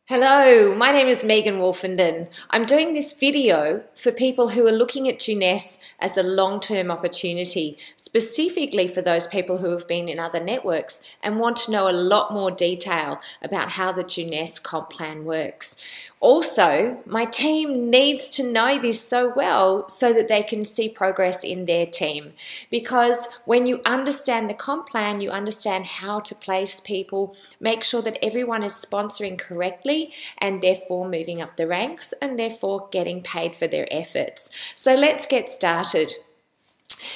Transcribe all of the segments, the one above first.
Hello, my name is Megan Wolfenden. I'm doing this video for people who are looking at Jeunesse as a long-term opportunity, specifically for those people who have been in other networks and want to know a lot more detail about how the Jeunesse comp plan works. Also, my team needs to know this so well so that they can see progress in their team. Because when you understand the comp plan, you understand how to place people, make sure that everyone is sponsoring correctly, and therefore moving up the ranks and therefore getting paid for their efforts. So let's get started.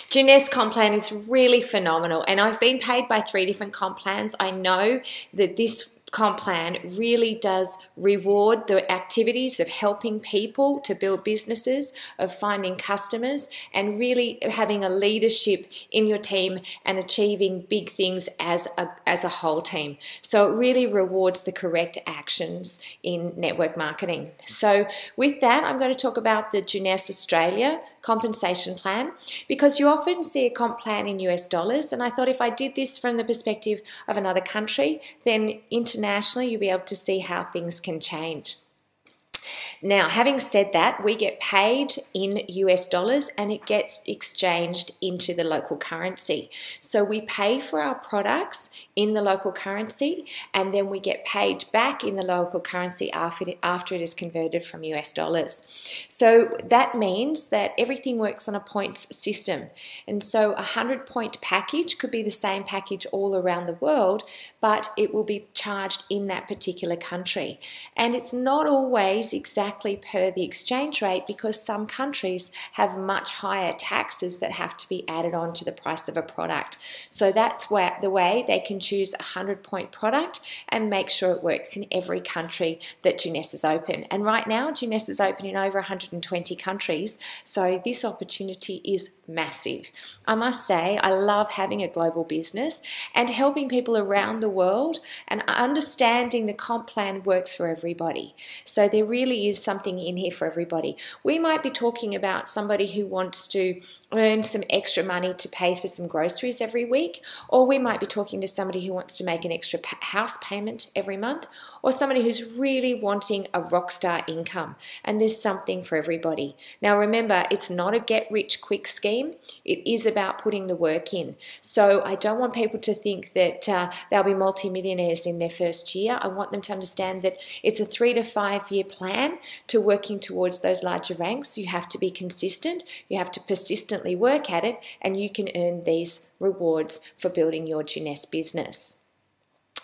Jeunesse comp plan is really phenomenal, and I've been paid by 3 different comp plans. I know that this comp plan really does reward the activities of helping people to build businesses, of finding customers, and really having a leadership in your team and achieving big things as a whole team. So it really rewards the correct actions in network marketing. So with that, I'm going to talk about the Jeunesse Australia compensation plan, because you often see a comp plan in US dollars, and I thought if I did this from the perspective of another country, then internationally you'll be able to see how things can change. Now, having said that, we get paid in US dollars and it gets exchanged into the local currency. So we pay for our products in the local currency, and then we get paid back in the local currency after it is converted from US dollars. So that means that everything works on a points system. And so a 100-point package could be the same package all around the world, but it will be charged in that particular country. And it's not always exactly per the exchange rate, because some countries have much higher taxes that have to be added on to the price of a product. So that's the way they can choose a 100-point product and make sure it works in every country that Jeunesse is open. And right now, Jeunesse is open in over 120 countries, so this opportunity is massive. I must say, I love having a global business and helping people around the world and understanding the comp plan works for everybody. So there really is something in here for everybody. We might be talking about somebody who wants to earn some extra money to pay for some groceries every week, or we might be talking to somebody who wants to make an extra house payment every month, or somebody who's really wanting a rock star income, and there's something for everybody. Now remember, it's not a get-rich-quick scheme. It is about putting the work in. So I don't want people to think that they'll be multimillionaires in their first year. I want them to understand that it's a 3 to 5 year plan to working towards those larger ranks. You have to be consistent, you have to persistently work at it, and you can earn these rewards for building your Jeunesse business.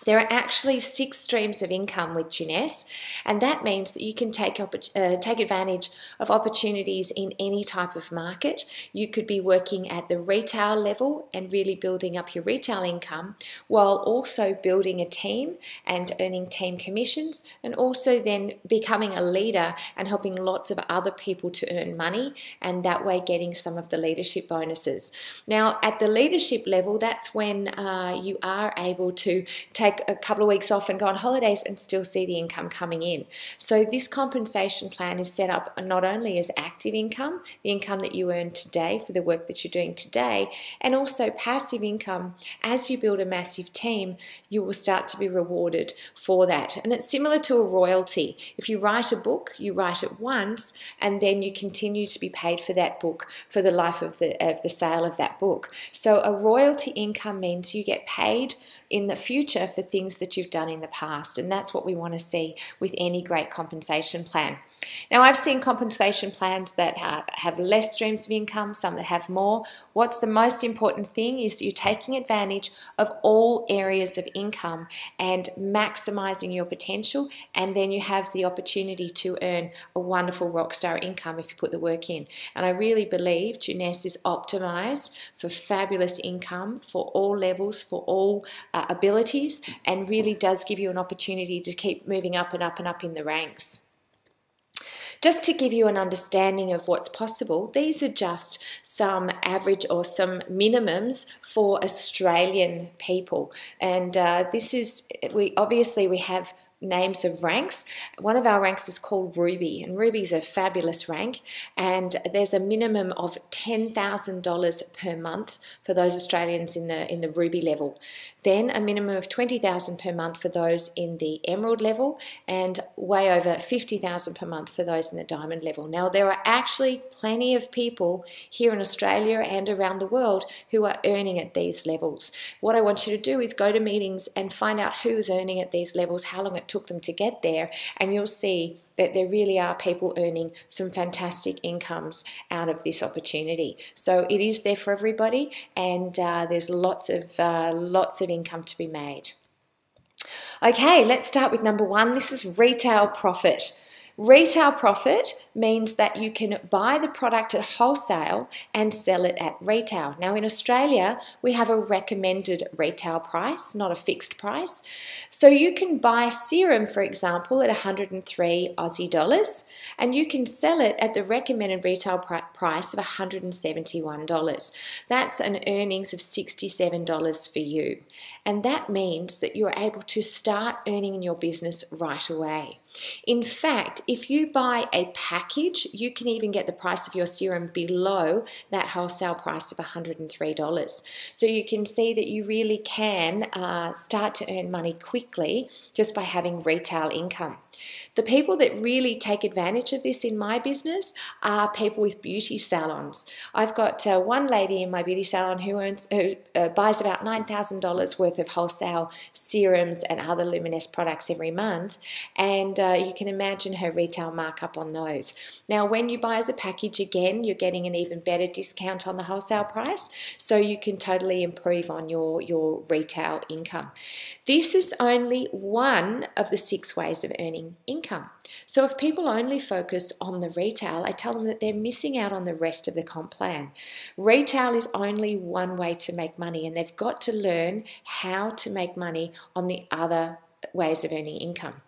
There are actually 6 streams of income with Jeunesse, and that means that you can take advantage of opportunities in any type of market. You could be working at the retail level and really building up your retail income, while also building a team and earning team commissions, and also then becoming a leader and helping lots of other people to earn money, and that way getting some of the leadership bonuses. Now, at the leadership level, that's when you are able to take a couple of weeks off and go on holidays and still see the income coming in. So this compensation plan is set up not only as active income, the income that you earn today for the work that you're doing today, and also passive income. As you build a massive team, you will start to be rewarded for that. And it's similar to a royalty. If you write a book, you write it once, and then you continue to be paid for that book for the life of the sale of that book. So a royalty income means you get paid in the future for things that you've done in the past, and that's what we want to see with any great compensation plan. Now, I've seen compensation plans that have less streams of income, some that have more. What's the most important thing is that you're taking advantage of all areas of income and maximizing your potential, and then you have the opportunity to earn a wonderful rockstar income if you put the work in. And I really believe Jeunesse is optimized for fabulous income for all levels, for all abilities, and really does give you an opportunity to keep moving up and up and up in the ranks. Just to give you an understanding of what's possible, these are just some average or some minimums for Australian people. And this is, we have names of ranks. One of our ranks is called Ruby, and Ruby is a fabulous rank, and there's a minimum of $10,000 per month for those Australians in the Ruby level, then a minimum of $20,000 per month for those in the Emerald level, and way over $50,000 per month for those in the Diamond level. Now, there are actually plenty of people here in Australia and around the world who are earning at these levels. What I want you to do is go to meetings and find out who's earning at these levels, how long it took them to get there, and you'll see that there really are people earning some fantastic incomes out of this opportunity. So it is there for everybody, and there's lots of income to be made. Okay, let's start with number one. This is retail profit. Retail profit means that you can buy the product at wholesale and sell it at retail. Now, in Australia, we have a recommended retail price, not a fixed price. So you can buy serum, for example, at 103 Aussie dollars, and you can sell it at the recommended retail price of $171. That's an earnings of $67 for you. And that means that you're able to start earning in your business right away. In fact, if you buy a package, you can even get the price of your serum below that wholesale price of $103. So you can see that you really can start to earn money quickly just by having retail income. The people that really take advantage of this in my business are people with beauty salons. I've got one lady in my beauty salon who buys about $9,000 worth of wholesale serums and other Luminous products every month, and you can imagine her retail markup on those. Now, when you buy as a package, again, you're getting an even better discount on the wholesale price, so you can totally improve on your retail income. This is only one of the 6 ways of earning income. So if people only focus on the retail, I tell them that they're missing out on the rest of the comp plan. Retail is only one way to make money, and they've got to learn how to make money on the other ways of earning income.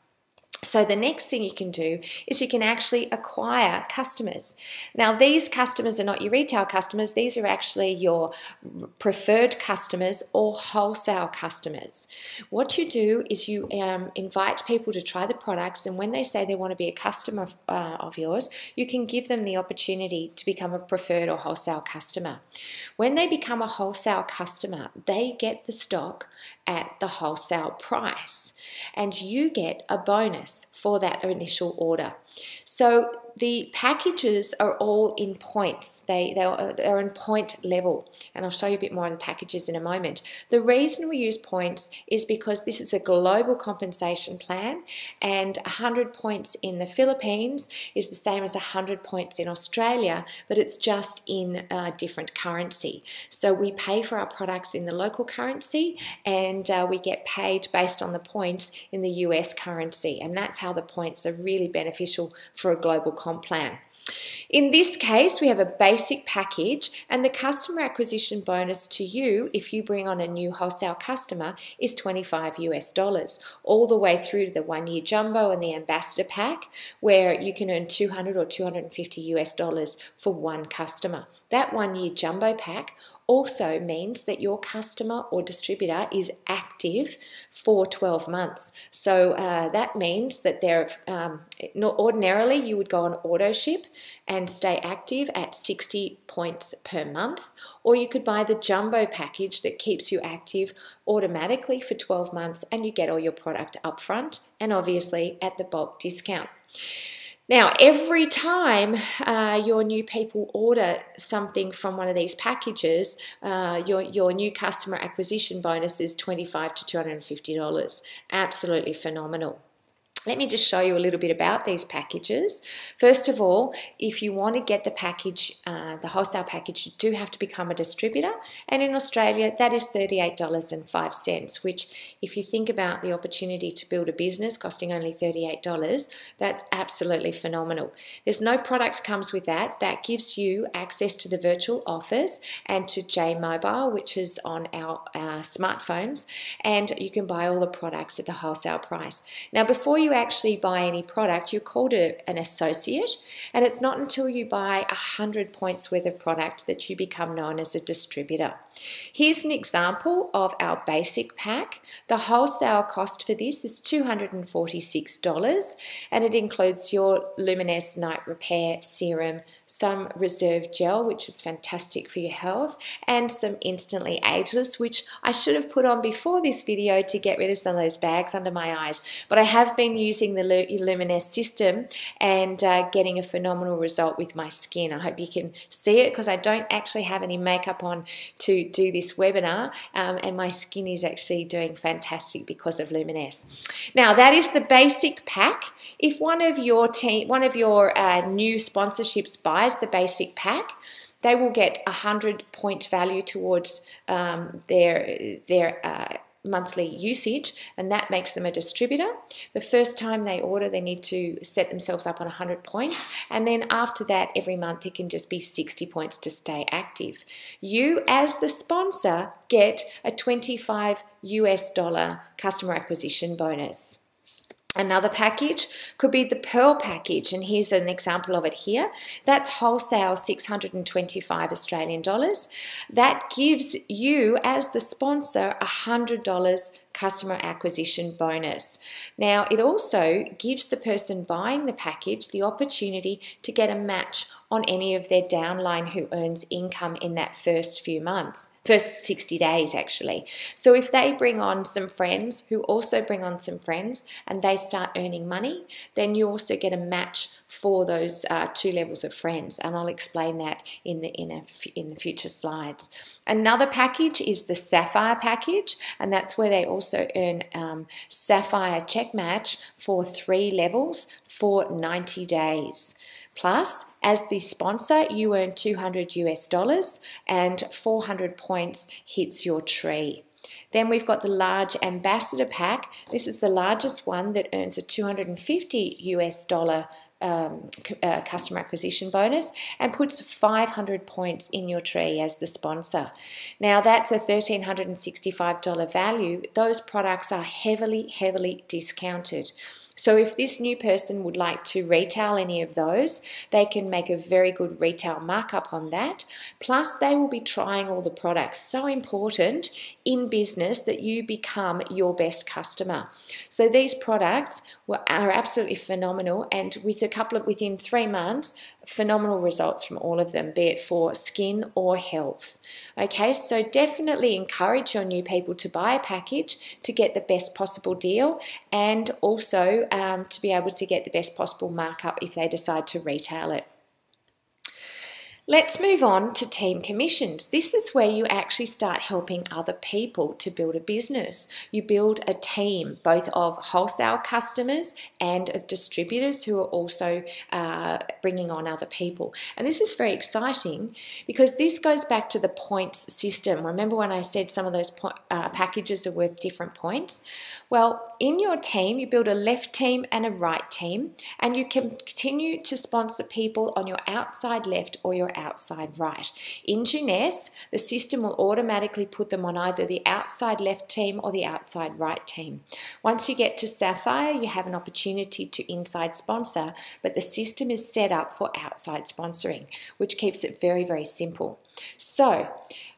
So the next thing you can do is you can actually acquire customers. Now, these customers are not your retail customers. These are actually your preferred customers or wholesale customers. What you do is you invite people to try the products, and when they say they want to be a customer of yours, you can give them the opportunity to become a preferred or wholesale customer. When they become a wholesale customer, they get the stock at the wholesale price, and you get a bonus for that initial order. So the packages are all in points. They're in point level, and I'll show you a bit more of the packages in a moment. The reason we use points is because this is a global compensation plan, and 100 points in the Philippines is the same as 100 points in Australia, but it's just in a different currency. So we pay for our products in the local currency, and we get paid based on the points in the US currency, and that's how the points are really beneficial for a global comp plan. In this case, we have a basic package, and the customer acquisition bonus to you if you bring on a new wholesale customer is $25 US, all the way through to the 1-year jumbo and the ambassador pack, where you can earn $200 or $250 US for one customer. That 1-year jumbo pack also means that your customer or distributor is active for 12 months. So that means that they're ordinarily you would go on auto ship and stay active at 60 points per month, or you could buy the jumbo package that keeps you active automatically for 12 months, and you get all your product up front and obviously at the bulk discount. Now, every time your new people order something from one of these packages, your new customer acquisition bonus is $25 to $250. Absolutely phenomenal. Let me just show you a little bit about these packages. First of all, if you want to get the package, the wholesale package, you do have to become a distributor. And in Australia, that is $38.05, which if you think about the opportunity to build a business costing only $38, that's absolutely phenomenal. There's no product comes with that. That gives you access to the virtual office and to J Mobile, which is on our smartphones, and you can buy all the products at the wholesale price. Now, before you actually buy any product, you're called an associate, and it's not until you buy 100 points worth of product that you become known as a distributor. Here's an example of our basic pack. The wholesale cost for this is $246, and it includes your Luminous Night Repair Serum, some Reserve Gel, which is fantastic for your health, and some Instantly Ageless, which I should have put on before this video to get rid of some of those bags under my eyes. But I have been using the Luminous system and getting a phenomenal result with my skin. I hope you can see it, because I don't actually have any makeup on to do this webinar, and my skin is actually doing fantastic because of Luminous. Now, that is the basic pack. If one of your new sponsorships buys the basic pack, they will get 100-point value towards their monthly usage, and that makes them a distributor. The first time they order, they need to set themselves up on 100 points, and then after that, every month it can just be 60 points to stay active. You, as the sponsor, get a $25 customer acquisition bonus. Another package could be the Pearl package, and here's an example of it here. That's wholesale $625 Australian dollars. That gives you, as the sponsor, $100 customer acquisition bonus. Now, it also gives the person buying the package the opportunity to get a match on any of their downline who earns income in that first few months. First 60 days, actually. So if they bring on some friends who also bring on some friends and they start earning money, then you also get a match for those 2 levels of friends, and I'll explain that in the future slides. Another package is the Sapphire package, and that's where they also earn Sapphire check match for 3 levels for 90 days. Plus, as the sponsor, you earn $200 and 400 points hits your tree. Then we've got the large ambassador pack. This is the largest one that earns a $250 customer acquisition bonus and puts 500 points in your tree as the sponsor. Now, that's a $1,365 value. Those products are heavily discounted. So if this new person would like to retail any of those, they can make a very good retail markup on that. Plus, they will be trying all the products. So important in business that you become your best customer. So these products are absolutely phenomenal, and within 3 months, phenomenal results from all of them, be it for skin or health. Okay, so definitely encourage your new people to buy a package to get the best possible deal, and also to be able to get the best possible markup if they decide to retail it. Let's move on to team commissions. This is where you actually start helping other people to build a business. You build a team, both of wholesale customers and of distributors who are also bringing on other people. And this is very exciting because this goes back to the points system. Remember when I said some of those packages are worth different points? Well, in your team, you build a left team and a right team, and you can continue to sponsor people on your outside left or your outside right. In Jeunesse, the system will automatically put them on either the outside left team or the outside right team. Once you get to Sapphire, you have an opportunity to inside sponsor, but the system is set up for outside sponsoring, which keeps it very simple. So,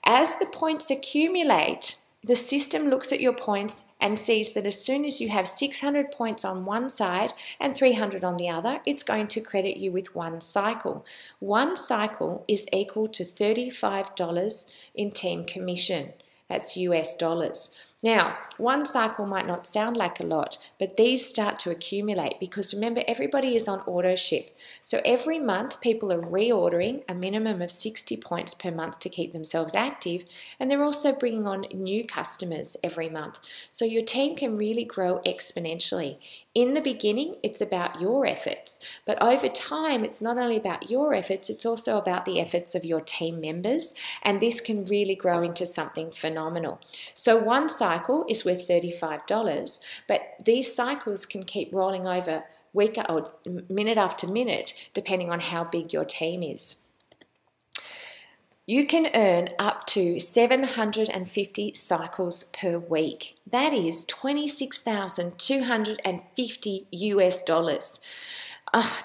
as the points accumulate, the system looks at your points and sees that as soon as you have 600 points on one side and 300 on the other, it's going to credit you with 1 cycle. 1 cycle is equal to $35 in team commission. That's US dollars. Now, 1 cycle might not sound like a lot, but these start to accumulate because remember, everybody is on auto ship. So every month, people are reordering a minimum of 60 points per month to keep themselves active, and they're also bringing on new customers every month. So your team can really grow exponentially. In the beginning, it's about your efforts, but over time, it's not only about your efforts, it's also about the efforts of your team members, and this can really grow into something phenomenal. So 1 cycle is worth $35, but these cycles can keep rolling over week or minute after minute, depending on how big your team is. You can earn up to 750 cycles per week. That is $26,250 US dollars.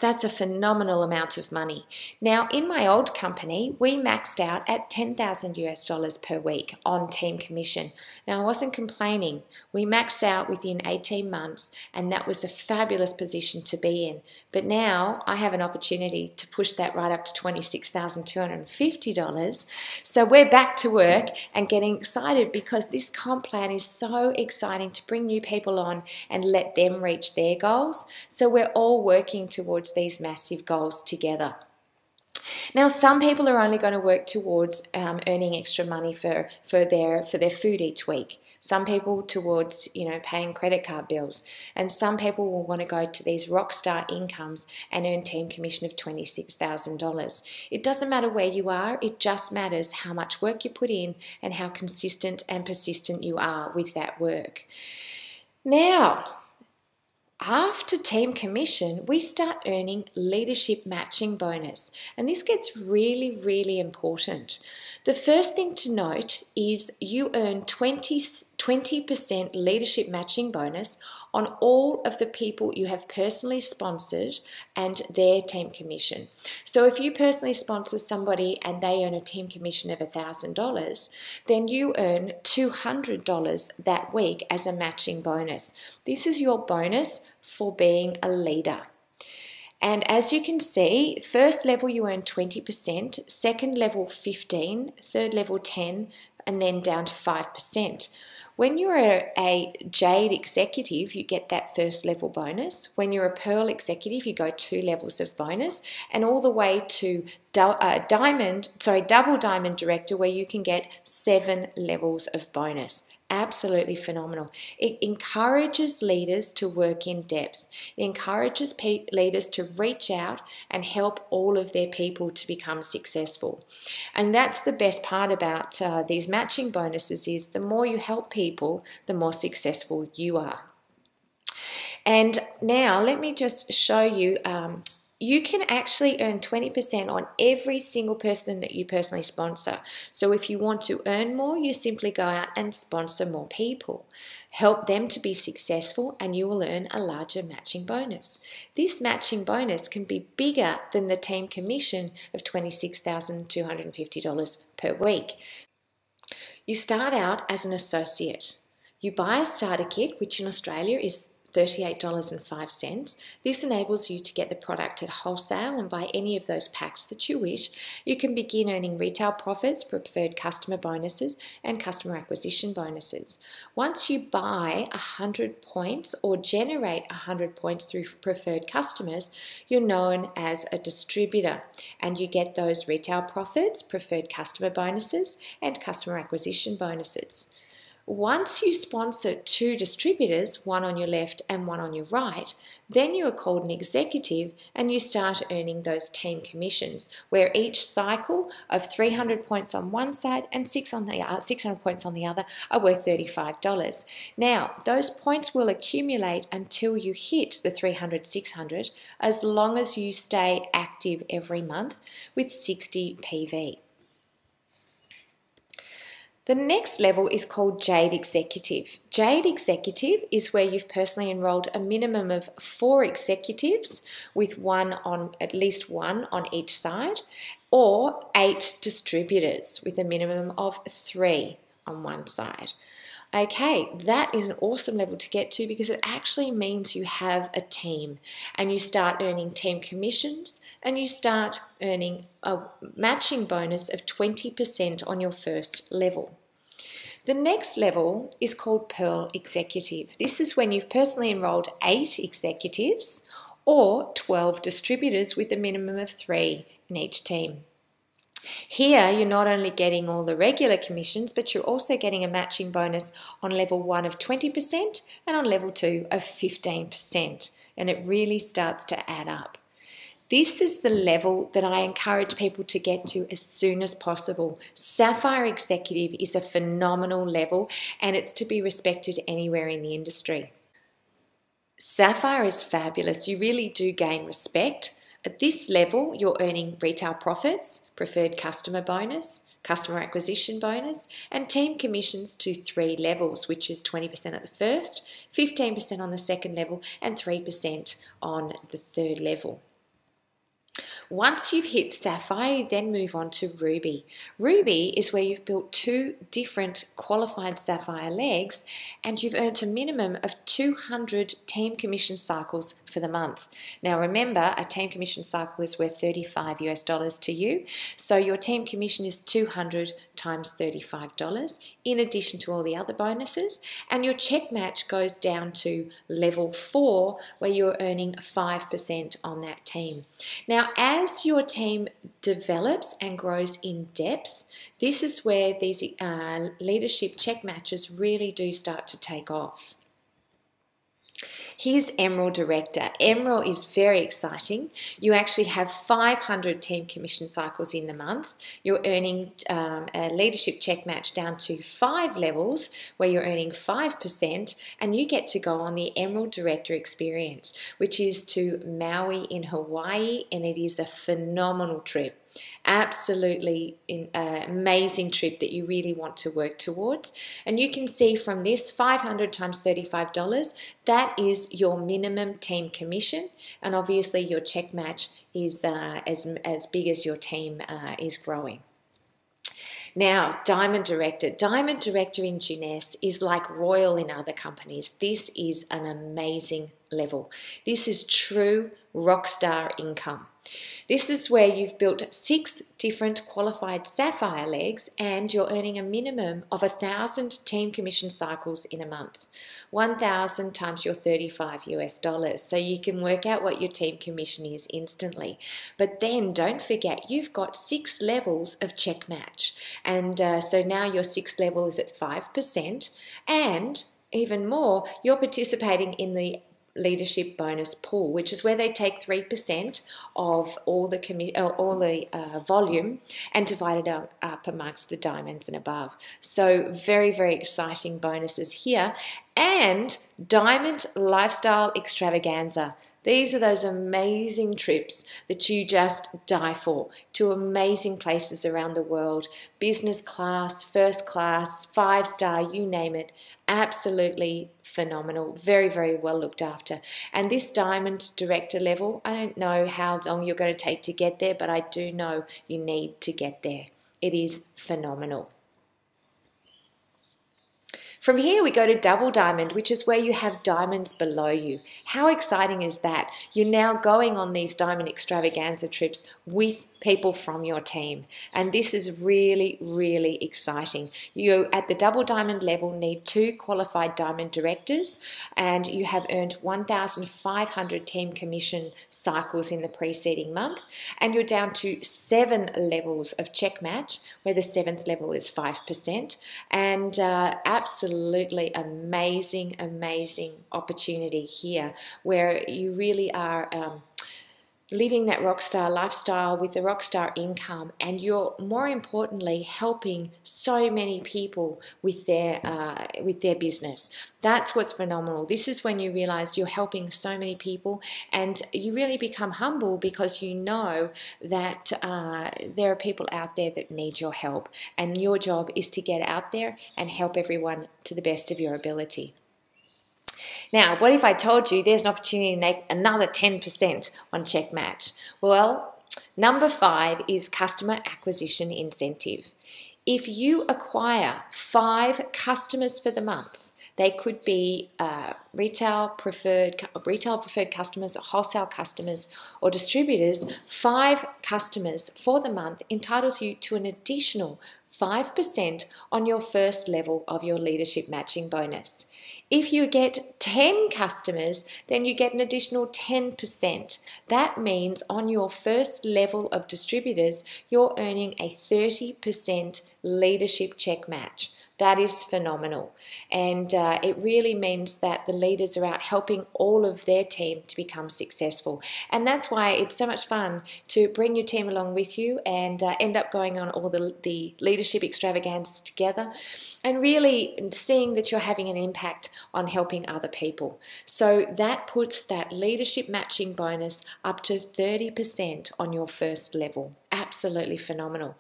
That's a phenomenal amount of money. Now, in my old company, we maxed out at $10,000 per week on team commission. Now, I wasn't complaining. We maxed out within 18 months, and that was a fabulous position to be in. But now I have an opportunity to push that right up to $26,250. So we're back to work and getting excited because this comp plan is so exciting to bring new people on and let them reach their goals. So we're all working towards these massive goals together. Now, some people are only going to work towards earning extra money for their food each week. Some people towards paying credit card bills, and some people will want to go to these rock star incomes and earn team commission of $26,000. It doesn't matter where you are; it just matters how much work you put in and how consistent and persistent you are with that work. Now, after team commission, we start earning leadership matching bonus, and this gets really, really important. The first thing to note is you earn 20% leadership matching bonus on all of the people you have personally sponsored and their team commission. So if you personally sponsor somebody and they earn a team commission of $1,000, then you earn $200 that week as a matching bonus. This is your bonus for being a leader. And as you can see, first level you earn 20%, second level 15%, third level 10%, and then down to 5%. When you're a Jade executive, you get that first level bonus. When you're a Pearl executive, you go 2 levels of bonus, and all the way to double diamond director, where you can get 7 levels of bonus. Absolutely phenomenal. It encourages leaders to work in depth. It encourages leaders to reach out and help all of their people to become successful. And that's the best part about these matching bonuses is the more you help people, the more successful you are. And now let me just show you you can actually earn 20% on every single person that you personally sponsor. So if you want to earn more, you simply go out and sponsor more people. Help them to be successful and you will earn a larger matching bonus. This matching bonus can be bigger than the team commission of $26,250 per week. You start out as an associate. You buy a starter kit, which in Australia is $38.05. This enables you to get the product at wholesale and buy any of those packs that you wish. You can begin earning retail profits, preferred customer bonuses, and customer acquisition bonuses. Once you buy 100 points or generate 100 points through preferred customers, you're known as a distributor, and you get those retail profits, preferred customer bonuses, and customer acquisition bonuses. Once you sponsor 2 distributors, one on your left and one on your right, then you are called an executive and you start earning those team commissions, where each cycle of 300 points on one side and 600 points on the other are worth $35. Now, those points will accumulate until you hit the 300, 600, as long as you stay active every month with 60 PV. The next level is called Jade Executive. Jade Executive is where you've personally enrolled a minimum of 4 executives with at least one on each side, or 8 distributors with a minimum of 3 on one side. Okay, that is an awesome level to get to because it actually means you have a team and you start earning team commissions and you start earning a matching bonus of 20% on your first level. The next level is called Pearl Executive. This is when you've personally enrolled 8 executives or 12 distributors with a minimum of 3 in each team. Here, you're not only getting all the regular commissions, but you're also getting a matching bonus on level 1 of 20% and on level 2 of 15%. And it really starts to add up. This is the level that I encourage people to get to as soon as possible. Sapphire Executive is a phenomenal level and it's to be respected anywhere in the industry. Sapphire is fabulous. You really do gain respect. At this level, you're earning retail profits, preferred customer bonus, customer acquisition bonus, and team commissions to 3 levels, which is 20% at the first, 15% on the second level, and 3% on the third level. Once you've hit Sapphire, you then move on to Ruby. Ruby is where you've built 2 different qualified Sapphire legs and you've earned a minimum of 200 team commission cycles for the month. Now remember, a team commission cycle is worth $35 to you, so your team commission is 200 times $35 in addition to all the other bonuses, and your check match goes down to level 4 where you're earning 5% on that team. Now as your team develops and grows in depth, this is where these leadership check matches really do start to take off. Here's Emerald Director. Emerald is very exciting. You actually have 500 team commission cycles in the month. You're earning a leadership check match down to 5 levels where you're earning 5%, and you get to go on the Emerald Director experience, which is to Maui in Hawaii, and it is a phenomenal trip. Absolutely amazing trip that you really want to work towards. And you can see from this 500 times $35, that is your minimum team commission, and obviously your check match is as big as your team is growing. Now, Diamond Director. Diamond Director in Jeunesse is like Royal in other companies. This is an amazing level. This is true rockstar income. This is where you've built 6 different qualified Sapphire legs and you're earning a minimum of 1,000 team commission cycles in a month. 1,000 times your $35. So you can work out what your team commission is instantly. But then don't forget, you've got 6 levels of check match. And so now your 6th level is at 5%. And even more, you're participating in the leadership bonus pool, which is where they take 3% of all the volume and divide it up amongst the diamonds and above. So very, very exciting bonuses here. And Diamond Lifestyle Extravaganza. These are those amazing trips that you just die for, to amazing places around the world. Business class, first class, 5-star, you name it. Absolutely phenomenal. Very, very well looked after. And this Diamond Director level, I don't know how long you're going to take to get there, but I do know you need to get there. It is phenomenal. From here we go to Double Diamond, which is where you have diamonds below you. How exciting is that? You're now going on these Diamond Extravaganza trips with people from your team. And this is really, really exciting. You, at the Double Diamond level, need 2 qualified Diamond Directors, and you have earned 1,500 team commission cycles in the preceding month, and you're down to 7 levels of check match, where the 7th level is 5%, and absolutely amazing, amazing opportunity here, where you really are living that rockstar lifestyle with the rockstar income, and you're more importantly helping so many people with their business. That's what's phenomenal. This is when you realize you're helping so many people, and you really become humble because you know that there are people out there that need your help, and your job is to get out there and help everyone to the best of your ability. Now, what if I told you there's an opportunity to make another 10% on check match? Well, number 5 is customer acquisition incentive. If you acquire 5 customers for the month, they could be retail preferred customers, or wholesale customers, or distributors. 5 customers for the month entitles you to an additional 5% on your first level of your leadership matching bonus. If you get 10 customers, then you get an additional 10%. That means on your first level of distributors, you're earning a 30% leadership check match. That is phenomenal, and it really means that the leaders are out helping all of their team to become successful, and that's why it's so much fun to bring your team along with you and end up going on all the leadership extravaganzas together, and really seeing that you're having an impact on helping other people. So that puts that leadership matching bonus up to 30% on your first level. absolutely phenomenal.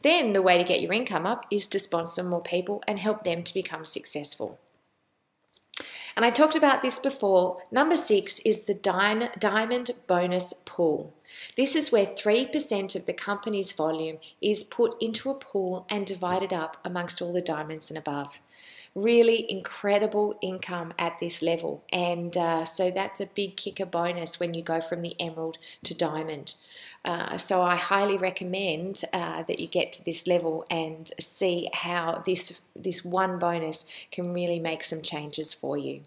Then the way to get your income up is to sponsor more people and help them to become successful. And I talked about this before. Number 6 is the diamond bonus pool. This is where 3% of the company's volume is put into a pool and divided up amongst all the diamonds and above. Really incredible income at this level, and so that's a big kicker bonus when you go from the emerald to diamond. So I highly recommend that you get to this level and see how this one bonus can really make some changes for you.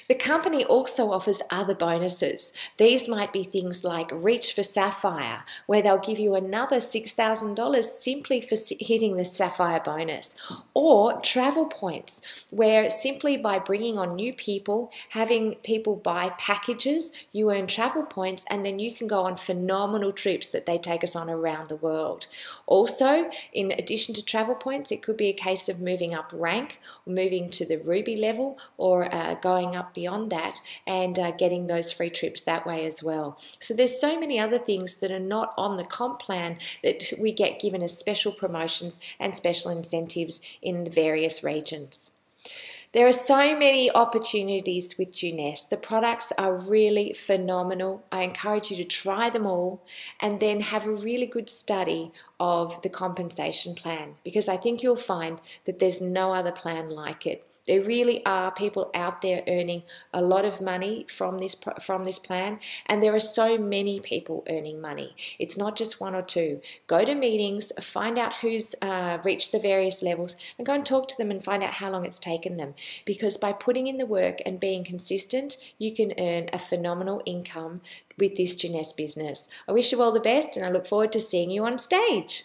The company also offers other bonuses. These might be things like Reach for Sapphire, where they'll give you another $6,000 simply for hitting the Sapphire bonus, or travel points, where simply by bringing on new people, having people buy packages, you earn travel points, and then you can go on phenomenal trips that they take us on around the world. Also, in addition to travel points, it could be a case of moving up rank, moving to the Ruby level, or going up beyond that and getting those free trips that way as well. So there's so many other things that are not on the comp plan that we get given as special promotions and special incentives in the various regions. There are so many opportunities with Jeunesse. The products are really phenomenal. I encourage you to try them all and then have a really good study of the compensation plan, because I think you'll find that there's no other plan like it. There really are people out there earning a lot of money from this plan, and there are so many people earning money. It's not just one or two. Go to meetings, find out who's reached the various levels, and go and talk to them and find out how long it's taken them. Because by putting in the work and being consistent, you can earn a phenomenal income with this Jeunesse business. I wish you all the best, and I look forward to seeing you on stage.